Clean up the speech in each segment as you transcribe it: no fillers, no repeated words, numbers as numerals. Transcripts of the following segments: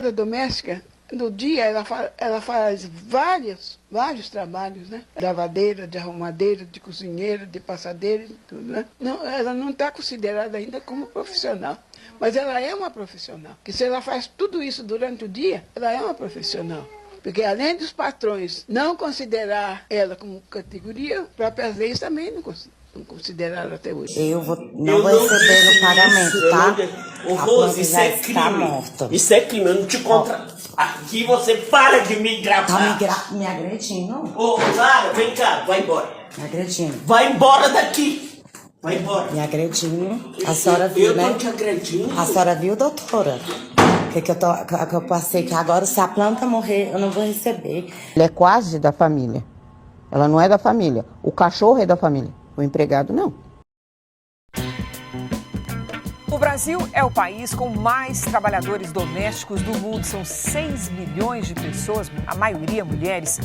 A doméstica, no dia, ela faz vários trabalhos, né? De lavadeira, de arrumadeira, de cozinheira, de passadeira, tudo, né? Não, ela não está considerada ainda como profissional. Mas ela é uma profissional. Porque se ela faz tudo isso durante o dia, ela é uma profissional. Porque além dos patrões não considerar ela como categoria, próprias leis também não consideraram até hoje. Não vou receber o pagamento, tá? Ô, Rose, isso é crime. Isso é crime, eu não te contrato. Aqui você para de me gravar. Tá me agredindo? Ô, Clara, vem cá, vai embora. Me agredindo. Vai embora daqui. Vai embora. Me agredindo. A senhora viu, né? Eu tô te agredindo. A senhora viu, doutora? Que eu passei, que agora se a planta morrer, eu não vou receber. Ela é quase da família. Ela não é da família. O cachorro é da família. O empregado não. O Brasil é o país com mais trabalhadores domésticos do mundo. São 6 milhões de pessoas, a maioria mulheres.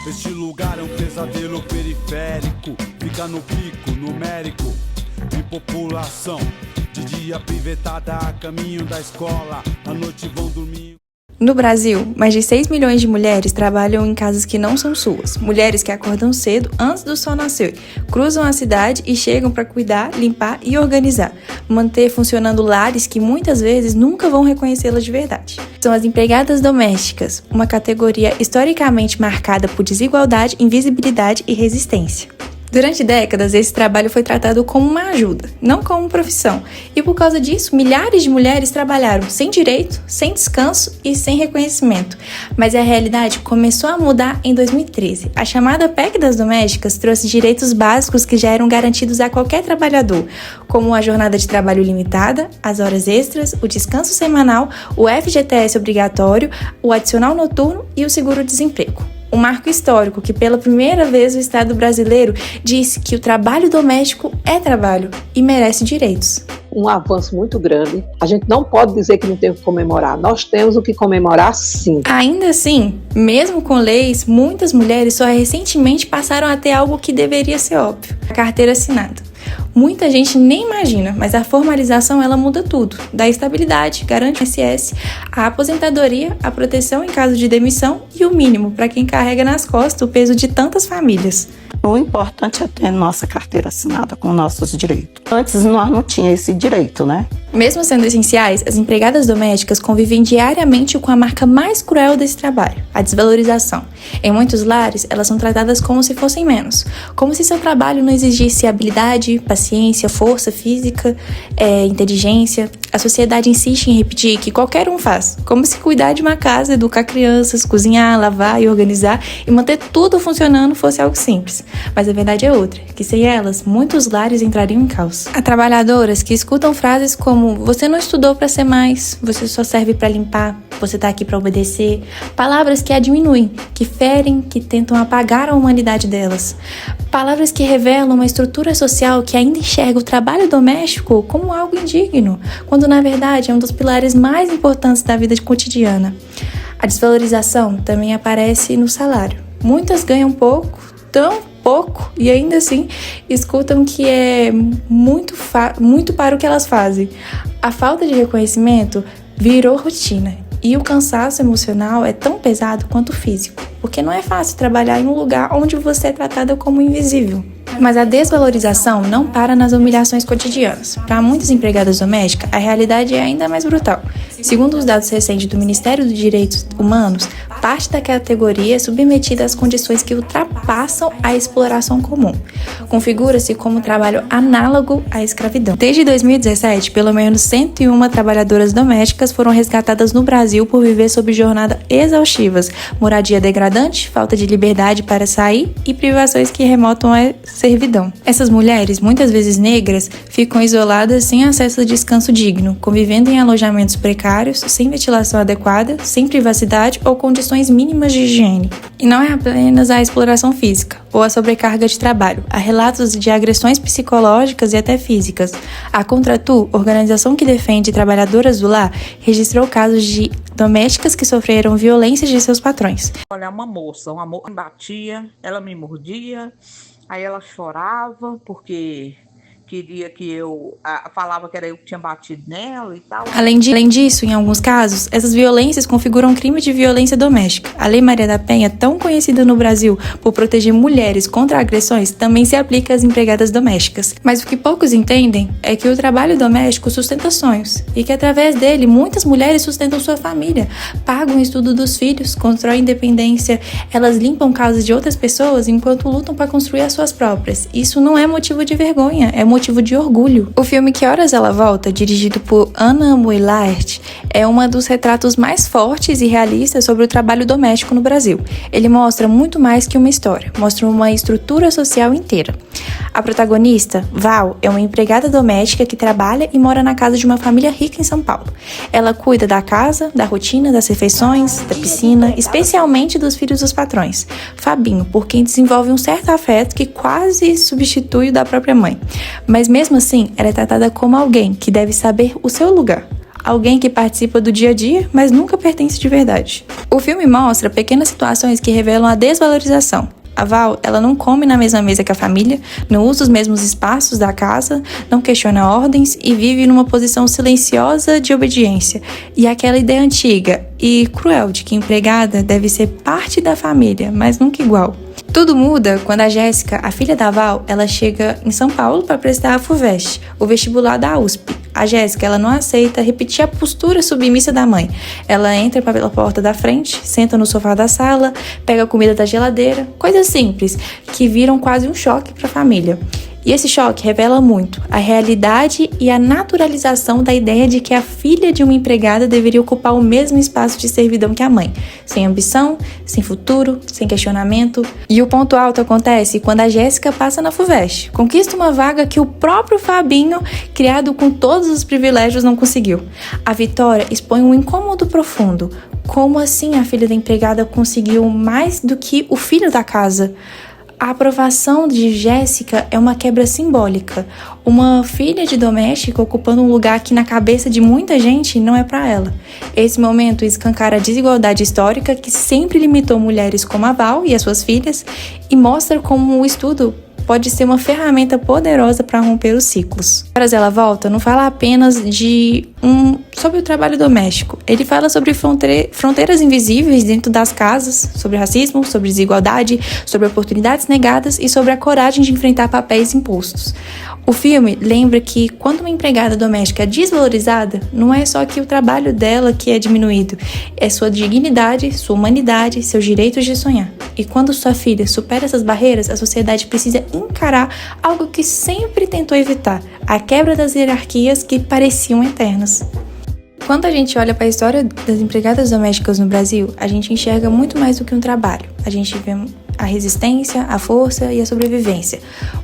Este lugar é um pesadelo periférico, fica no pico numérico de população. De dia pivetada a caminho da escola, à noite vão dormir. No Brasil, mais de 6 milhões de mulheres trabalham em casas que não são suas. Mulheres que acordam cedo antes do sol nascer, cruzam a cidade e chegam para cuidar, limpar e organizar. Manter funcionando lares que muitas vezes nunca vão reconhecê-las de verdade. São as empregadas domésticas, uma categoria historicamente marcada por desigualdade, invisibilidade e resistência. Durante décadas, esse trabalho foi tratado como uma ajuda, não como profissão. E por causa disso, milhares de mulheres trabalharam sem direito, sem descanso e sem reconhecimento. Mas a realidade começou a mudar em 2013. A chamada PEC das domésticas trouxe direitos básicos que já eram garantidos a qualquer trabalhador, como a jornada de trabalho limitada, as horas extras, o descanso semanal, o FGTS obrigatório, o adicional noturno e o seguro-desemprego. Um marco histórico que, pela primeira vez, o Estado brasileiro disse que o trabalho doméstico é trabalho e merece direitos. Um avanço muito grande. A gente não pode dizer que não tem o que comemorar. Nós temos o que comemorar, sim. Ainda assim, mesmo com leis, muitas mulheres só recentemente passaram a ter algo que deveria ser óbvio: a carteira assinada. Muita gente nem imagina, mas a formalização ela muda tudo. Da estabilidade, garante o INSS, a aposentadoria, a proteção em caso de demissão e o mínimo para quem carrega nas costas o peso de tantas famílias. O importante é ter nossa carteira assinada com nossos direitos. Antes nós não tínhamos esse direito, né? Mesmo sendo essenciais, as empregadas domésticas convivem diariamente com a marca mais cruel desse trabalho, a desvalorização. Em muitos lares, elas são tratadas como se fossem menos, como se seu trabalho não exigisse habilidade, paciência, força física, inteligência. A sociedade insiste em repetir que qualquer um faz, como se cuidar de uma casa, educar crianças, cozinhar, lavar e organizar e manter tudo funcionando fosse algo simples. Mas a verdade é outra, que sem elas, muitos lares entrariam em caos. Há trabalhadoras que escutam frases como: você não estudou para ser mais, você só serve para limpar, você tá aqui para obedecer. Palavras que a diminuem, que ferem, que tentam apagar a humanidade delas. Palavras que revelam uma estrutura social que ainda enxerga o trabalho doméstico como algo indigno, quando na verdade é um dos pilares mais importantes da vida cotidiana. A desvalorização também aparece no salário. Muitas ganham pouco, tão pouco, e ainda assim escutam que é muito para o que elas fazem. A falta de reconhecimento virou rotina e o cansaço emocional é tão pesado quanto o físico, porque não é fácil trabalhar em um lugar onde você é tratada como invisível. Mas a desvalorização não para nas humilhações cotidianas. Para muitas empregadas domésticas, a realidade é ainda mais brutal. Segundo os dados recentes do Ministério dos Direitos Humanos, parte da categoria é submetida às condições que ultrapassam a exploração comum. Configura-se como trabalho análogo à escravidão. Desde 2017, pelo menos 101 trabalhadoras domésticas foram resgatadas no Brasil por viver sob jornadas exaustivas, moradia degradante, falta de liberdade para sair e privações que remontam a servidão. Essas mulheres, muitas vezes negras, ficam isoladas sem acesso a descanso digno, convivendo em alojamentos precários, sem ventilação adequada, sem privacidade ou condições mínimas de higiene. E não é apenas a exploração física ou a sobrecarga de trabalho. Há relatos de agressões psicológicas e até físicas. A Contratu, organização que defende trabalhadoras do lar, registrou casos de domésticas que sofreram violências de seus patrões. Olha, uma moça me batia, ela me mordia. Aí ela chorava porque queria que eu falava que era eu que tinha batido nela e tal. Além disso, em alguns casos, essas violências configuram crime de violência doméstica. A Lei Maria da Penha, tão conhecida no Brasil por proteger mulheres contra agressões, também se aplica às empregadas domésticas. Mas o que poucos entendem é que o trabalho doméstico sustenta sonhos e que através dele muitas mulheres sustentam sua família, pagam o estudo dos filhos, constroem independência, elas limpam casas de outras pessoas enquanto lutam para construir as suas próprias. Isso não é motivo de vergonha, é motivo de orgulho. O filme Que Horas Ela Volta, dirigido por Anna Mui-Laert, é um dos retratos mais fortes e realistas sobre o trabalho doméstico no Brasil. Ele mostra muito mais que uma história, mostra uma estrutura social inteira. A protagonista, Val, é uma empregada doméstica que trabalha e mora na casa de uma família rica em São Paulo. Ela cuida da casa, da rotina, das refeições, da piscina, especialmente dos filhos dos patrões. Fabinho, por quem desenvolve um certo afeto que quase substitui o da própria mãe. Mas mesmo assim, ela é tratada como alguém que deve saber o seu lugar. Alguém que participa do dia a dia, mas nunca pertence de verdade. O filme mostra pequenas situações que revelam a desvalorização. A Val, ela não come na mesma mesa que a família, não usa os mesmos espaços da casa, não questiona ordens e vive numa posição silenciosa de obediência. E aquela ideia antiga e cruel de que empregada deve ser parte da família, mas nunca igual. Tudo muda quando a Jéssica, a filha da Val, ela chega em São Paulo para prestar a FUVEST, o vestibular da USP. A Jéssica, ela não aceita repetir a postura submissa da mãe. Ela entra pela porta da frente, senta no sofá da sala, pega a comida da geladeira, coisas simples que viram quase um choque para a família. E esse choque revela muito a realidade e a naturalização da ideia de que a filha de uma empregada deveria ocupar o mesmo espaço de servidão que a mãe, sem ambição, sem futuro, sem questionamento. E o ponto alto acontece quando a Jéssica passa na FUVEST, conquista uma vaga que o próprio Fabinho, criado com todos os privilégios, não conseguiu. A vitória expõe um incômodo profundo. Como assim a filha da empregada conseguiu mais do que o filho da casa? A aprovação de Jéssica é uma quebra simbólica. Uma filha de doméstica ocupando um lugar que na cabeça de muita gente não é para ela. Esse momento escancara a desigualdade histórica que sempre limitou mulheres como a Val e as suas filhas e mostra como o estudo pode ser uma ferramenta poderosa para romper os ciclos. Horas Ela Volta não fala apenas sobre o trabalho doméstico. Ele fala sobre fronteiras invisíveis dentro das casas, sobre racismo, sobre desigualdade, sobre oportunidades negadas e sobre a coragem de enfrentar papéis impostos. O filme lembra que quando uma empregada doméstica é desvalorizada, não é só que o trabalho dela que é diminuído, é sua dignidade, sua humanidade, seus direitos de sonhar. E quando sua filha supera essas barreiras, a sociedade precisa encarar algo que sempre tentou evitar, a quebra das hierarquias que pareciam eternas. Quando a gente olha para a história das empregadas domésticas no Brasil, a gente enxerga muito mais do que um trabalho. A gente vê a resistência, a força e a sobrevivência.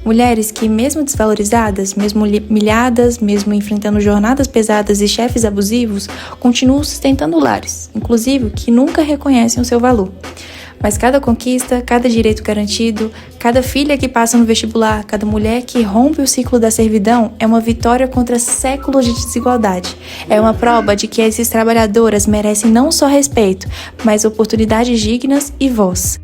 Mulheres que, mesmo desvalorizadas, mesmo humilhadas, mesmo enfrentando jornadas pesadas e chefes abusivos, continuam sustentando lares, inclusive que nunca reconhecem o seu valor. Mas cada conquista, cada direito garantido, cada filha que passa no vestibular, cada mulher que rompe o ciclo da servidão é uma vitória contra séculos de desigualdade. É uma prova de que essas trabalhadoras merecem não só respeito, mas oportunidades dignas e voz.